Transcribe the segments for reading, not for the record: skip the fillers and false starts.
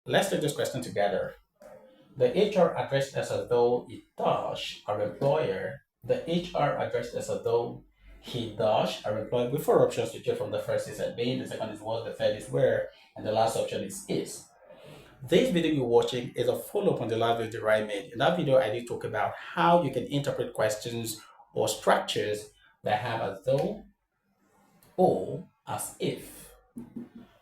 let's take this question together. The HR addressed us as though it does our employer. The HR addressed us as though he does our employer. With four options to choose from. The first is being, the second is was, the third is where, and the last option is is. This video you're watching is a follow-up on the last video I made. In that video, I did talk about how you can interpret questions or structures that have as though or as if.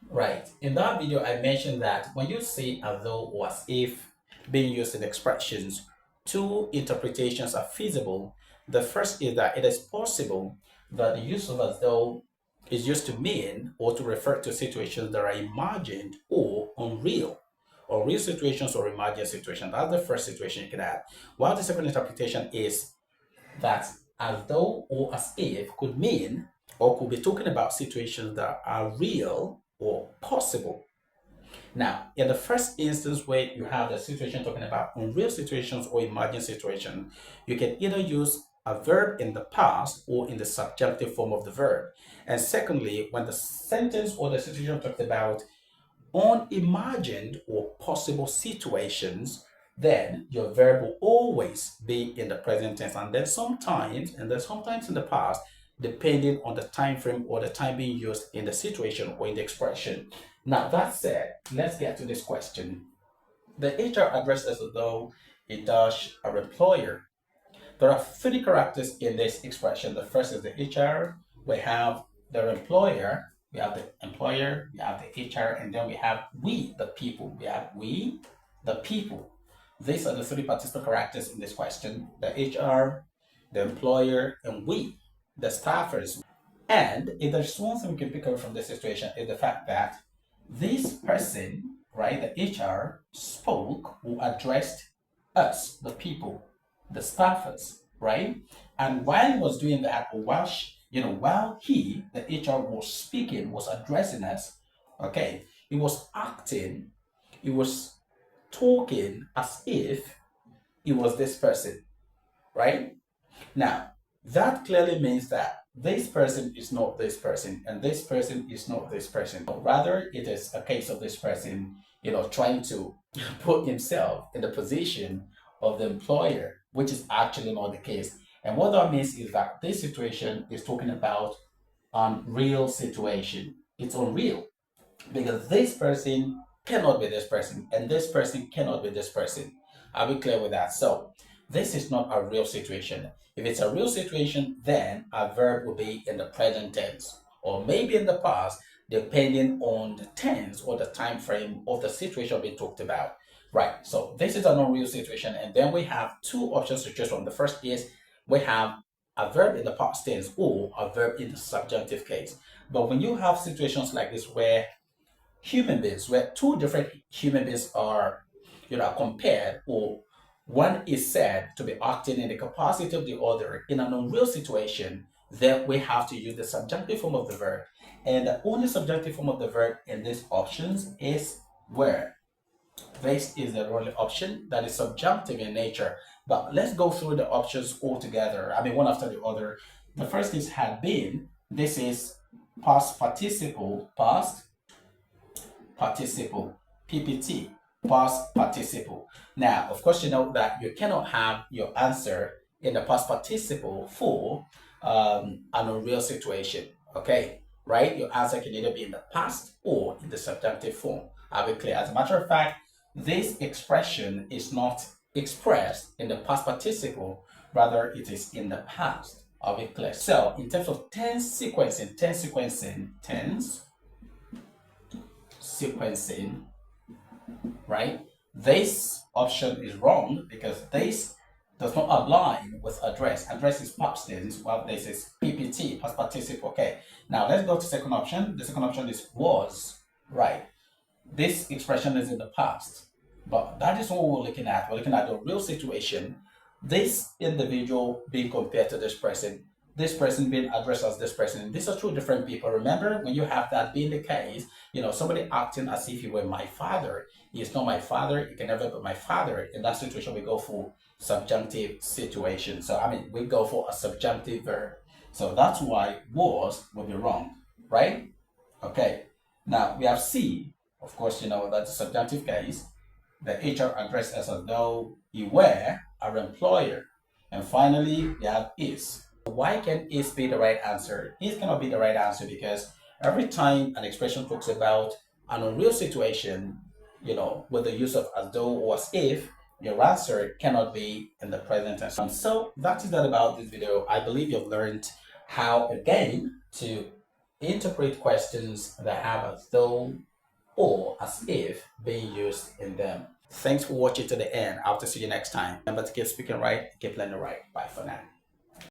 Right. In that video, I mentioned that when you see as though or as if being used in expressions, two interpretations are feasible. The first is that it is possible that the use of as though is used to mean or to refer to situations that are imagined or unreal, or real situations or imagined situations. That's the first situation you can have. While the second interpretation is that as though or as if could mean or could be talking about situations that are real or possible. Now, in the first instance where you have the situation talking about unreal situations or imagined situations, you can either use a verb in the past or in the subjunctive form of the verb. And secondly, when the sentence or the situation talks about unimagined or possible situations, then your verb will always be in the present tense. And then sometimes in the past, depending on the time frame or the time being used in the situation or in the expression. Now, that said, let's get to this question. The HR addressed us as though it does our employer. There are three characters in this expression. The first is the HR. We have the employer. We have the employer. We have the HR. And then we have we, the people. We have we, the people. These are the three participle characters in this question. The HR, the employer, and we, the staffers. And if there's one thing we can pick up from this situation is the fact that this person, right, the HR, spoke or addressed us, the people, the staffers, right? And while he was doing that, or while he, the HR, was speaking, was addressing us, okay, he was acting, he was talking as if it was this person, right? Now, that clearly means that this person is not this person, and this person is not this person. Rather, it is a case of this person, trying to put himself in the position of the employer, which is actually not the case. And what that means is that this situation is talking about unreal situation. It's unreal because this person cannot be this person, and this person cannot be this person. Are we clear with that? So this is not a real situation. If it's a real situation, then a verb will be in the present tense, or maybe in the past, depending on the tense or the time frame of the situation being talked about. Right, so this is an unreal situation, and then we have two options to choose from. The first is we have a verb in the past tense or a verb in the subjunctive case. But when you have situations like this where where two different human beings are, compared, or one is said to be acting in the capacity of the other in an unreal situation, then we have to use the subjunctive form of the verb. And the only subjunctive form of the verb in these options is where. This is the only option that is subjunctive in nature. But let's go through the options all together. I mean, one after the other. The first is had been. This is past participle, PPT, past participle. Now, of course, you know that you cannot have your answer in the past participle for an unreal situation, okay? Right? Your answer can either be in the past or in the subjunctive form. I'll be clear. As a matter of fact, this expression is not expressed in the past participle, rather it is in the past. I'll be clear. So, in terms of tense sequencing, right? This option is wrong because this does not align with address. Address is past tense, while this is PPT, past participle. Okay, now let's go to second option. The second option is was, right? This expression is in the past, but that is what we're looking at. We're looking at the real situation. This individual being compared to this person being addressed as this person. These are two different people. Remember, when you have that being the case, somebody acting as if he were my father. He is not my father. He can never be my father. In that situation, we go for subjunctive situation. So, we go for a subjunctive verb. So that's why was will be wrong, right? Okay. Now we have C, Of course, that's a subjunctive case. The HR addressed as though he were our employer. And finally, we have is. Why can is be the right answer? Is cannot be the right answer because every time an expression talks about an unreal situation, with the use of as though or as if, your answer cannot be in the present tense. So that is that about this video. I believe you've learned how again to interpret questions that have as though or as if being used in them. Thanks for watching to the end. I hope to see you next time. Remember to keep speaking right, keep learning right. Bye for now.